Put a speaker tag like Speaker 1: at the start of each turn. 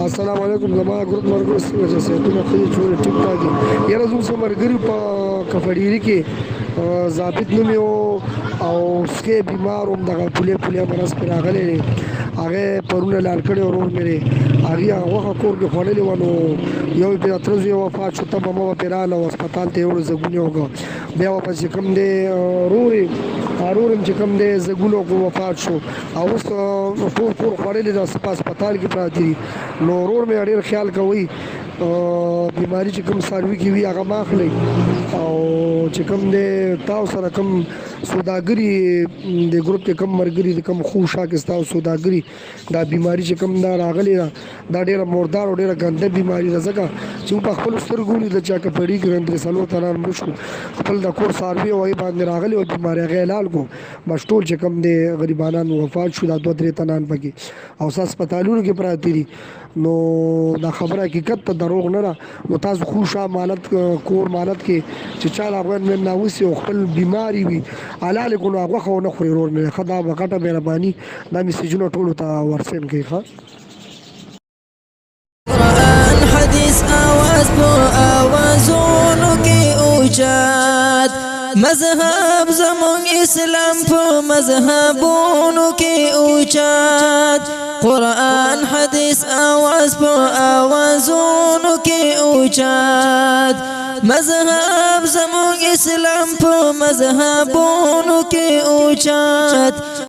Speaker 1: السلام علیکم زما ګروپ مرګ څنګه چې ته خو جوړ ټیک ټاک دي یاره زموږ مرګري په کفړيري کې ضابط نوم او سکه بیمار هم دغه پولیه مرز پر راغلي هغه پرونه لال کړي ورور مې هغه هغه کور کې خړلې ونه یو په ترځ یو وفات شو ته مو پیراله هسپتال ته ور زګونی وګ بیا په کوم دی روري هارون چې کوم دی زګونو کو وفات شو او اوس ټول کور خړلې د هسپتال کې پراتی نو ورور مې ډېر خیال کوي بیماری چې کوم سروي کې وي هغه ماخلي او چې کوم دی تاسو سره کوم سوداګری د ګروپ کې کوم مرګري د کوم خوشا کې تاسو سوداګری دا بیماری چې کوم دا راغلي دا ډېر مردار او ډېر ګنده بیماری ده ځکه چې په خپل سترګو د چا کې پړی ګرند رسالو تعالی مشو خپل د کور سروي وای باندې راغلي او بیماری غیلال کو بس ټول چې کوم دی غریبانو وفات شو دا 2-3 تنان پکې او هسپتالونو کې پراتی دي نو دا خبره حقیقت ته دروغ نه را نو تاسو خوشا مالت کور مالت کې چې چا افغان من ناوسی او خپل بیماری وي حلال کو نو هغه خو نه خوري ورور نه خدا وکټه مهرباني دا میسجونه ټول ته ورسین کوي ښا
Speaker 2: قرآن حدیث آواز په آوازونو کې اوچات مذهب زمون اسلام په مذهبونو کې اوچات قرآن حدیث آواز په آوازونو کې اوچات مذهب زمون اسلام په مذهبونو کې اوچات